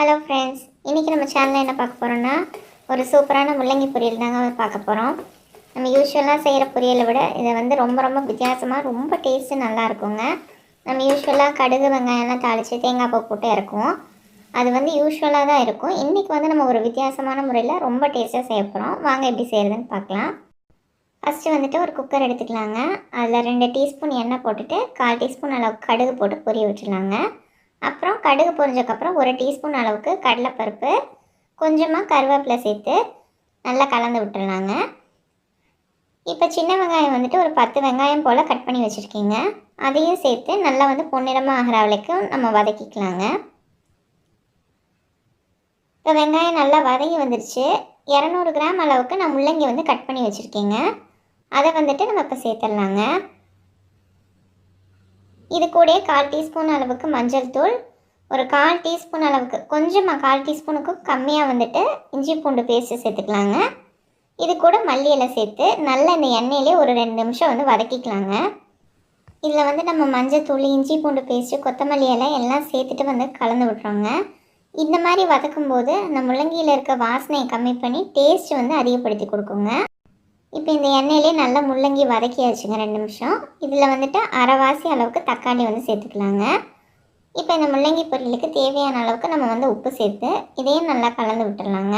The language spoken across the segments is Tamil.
ஹலோ ஃப்ரெண்ட்ஸ், இன்றைக்கி நம்ம சேனலில் என்ன பார்க்க போகிறோன்னா ஒரு சூப்பரான முள்ளங்கி பொரியல் தாங்க பார்க்க போகிறோம். நம்ம யூஸ்வலாக செய்கிற பொரியலை விட இதை வந்து ரொம்ப வித்தியாசமாக ரொம்ப டேஸ்ட்டு நல்லா இருக்குங்க. நம்ம யூஸ்வலாக கடுகு வெங்காயம்லாம் தாளித்து தேங்காய் பூ போட்டு இறக்குவோம். அது வந்து யூஸ்வலாக தான் இருக்கும். இன்றைக்கி வந்து நம்ம ஒரு வித்தியாசமான முறையில் ரொம்ப டேஸ்ட்டாக செய்ய போகிறோம். வாங்க எப்படி செய்கிறதுன்னு பார்க்கலாம். ஃபஸ்ட்டு வந்துட்டு ஒரு குக்கர் எடுத்துக்கலாங்க. அதில் 2 டீஸ்பூன் எண்ணெய் போட்டுட்டு 1/4 டீஸ்பூன் அளவுக்கு கடுகு போட்டு பொரிய வச்சுலாங்க. அப்புறம் கடுகு பொரிஞ்சக்கப்புறம் 1 டீஸ்பூன் அளவுக்கு கடலைப்பருப்பு, கொஞ்சமாக கருவேப்பிலை சேர்த்து நல்லா கலந்து விட்டுடலாங்க. இப்போ சின்ன வெங்காயம் வந்துட்டு ஒரு 10 வெங்காயம் போல் கட் பண்ணி வச்சுருக்கீங்க. அதையும் சேர்த்து நல்லா வந்து பொன்னிறமாக ஆகிற வரைக்கும் நம்ம வதக்கிக்கலாங்க. இப்போ வெங்காயம் நல்லா வதங்கி வந்துருச்சு. 200 கிராம் அளவுக்கு நான் முள்ளங்கி வந்து கட் பண்ணி வச்சுருக்கேங்க. அதை வந்துட்டு நம்ம இப்போ சேர்த்துடலாங்க. இது கூட 1/4 டீஸ்பூன் அளவுக்கு மஞ்சள் தூள், ஒரு 1/4 டீஸ்பூன் அளவுக்கு கொஞ்சமாக 1/4 டீஸ்பூனுக்கும் கம்மியாக வந்துட்டு இஞ்சி பூண்டு பேஸ்ட்டு சேர்த்துக்கலாங்க. இது கூட மல்லி இலை சேர்த்து நல்லா இந்த எண்ணெயிலே ஒரு 2 நிமிஷம் வந்து வதக்கிக்கலாங்க. இதில் வந்து நம்ம மஞ்சள் தூள், இஞ்சி பூண்டு பேஸ்ட்டு, கொத்தமல்லி இலை எல்லாம் சேர்த்துட்டு வந்து கலந்து விட்றோங்க. இந்த மாதிரி வதக்கும்போது அந்த முள்ளங்கியில் இருக்க வாசனையை கம்மி பண்ணி டேஸ்ட் வந்து அதிகப்படுத்தி கொடுக்குங்க. இப்போ இந்த எண்ணெயிலே நல்லா முள்ளங்கி வதக்கியாச்சுங்க 2 நிமிஷம். இதில் வந்துட்டு அரைவாசி அளவுக்கு தக்காளி வந்து சேர்த்துக்கலாங்க. இப்போ இந்த முள்ளங்கி பொரியலுக்கு தேவையான அளவுக்கு நம்ம வந்து உப்பு சேர்த்து இதையும் நல்லா கலந்து விட்டுடலாங்க.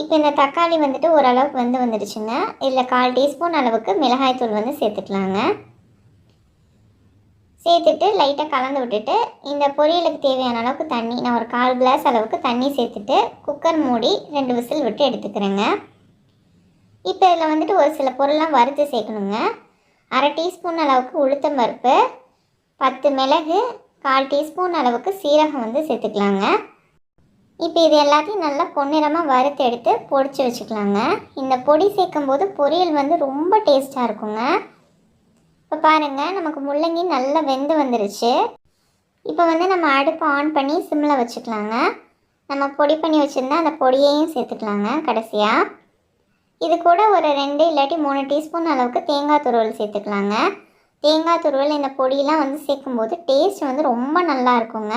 இப்போ இந்த தக்காளி வந்துட்டு ஓரளவுக்கு வந்துடுச்சுங்க. இதில் 1/4 டீஸ்பூன் அளவுக்கு மிளகாய்த்தூள் வந்து சேர்த்துக்கலாங்க. சேர்த்துட்டு லைட்டாக கலந்து விட்டுட்டு இந்த பொரியலுக்கு தேவையான அளவுக்கு தண்ணி, நான் ஒரு 1/4 கிளாஸ் அளவுக்கு தண்ணி சேர்த்துட்டு குக்கர் மூடி 2 விசில் விட்டு எடுத்துக்கிறேங்க. இப்போ இதில் வந்துட்டு ஒரு சில பொருள்லாம் வறுத்து சேர்க்கணுங்க. 1/2 டீஸ்பூன் அளவுக்கு உளுத்தம் பருப்பு, 10 மிளகு, 1/4 டீஸ்பூன் அளவுக்கு சீரகம் வந்து சேர்த்துக்கலாங்க. இப்போ இது எல்லாத்தையும் நல்லா பொன்னிறமாக வறுத்து எடுத்து பொடிச்சு வச்சுக்கலாங்க. இந்த பொடி சேர்க்கும்போது பொரியல் வந்து ரொம்ப டேஸ்ட்டாக இருக்குங்க. இப்போ பாருங்கள், நமக்கு முள்ளங்கி நல்லா வெந்து வந்துருச்சு. இப்போ வந்து நம்ம அடுப்பை ஆன் பண்ணி சிம்மில் வச்சுக்கலாங்க. நம்ம பொடி பண்ணி வச்சுருந்தா அந்த பொடியையும் சேர்த்துக்கலாங்க. கடைசியாக இது கூட ஒரு 2 இல்லாட்டி 3 டீஸ்பூன் அளவுக்கு தேங்காய் துருவல் சேர்த்துக்கலாங்க. தேங்காய் துருவல் இந்த பொடியெலாம் வந்து சேர்க்கும்போது டேஸ்ட் வந்து ரொம்ப நல்லா இருக்குங்க.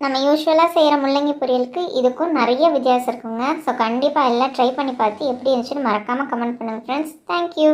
நம்ம யூஸ்வலாக செய்கிற முள்ளங்கி பொரியலுக்கு இதுக்கும் நிறைய வித்தியாசம் இருக்குங்க. ஸோ கண்டிப்பாக எல்லாம் ட்ரை பண்ணி பார்த்து எப்படி இருந்துச்சுன்னு மறக்காமல் கமெண்ட் பண்ணுங்கள் ஃப்ரெண்ட்ஸ். தேங்க்யூ.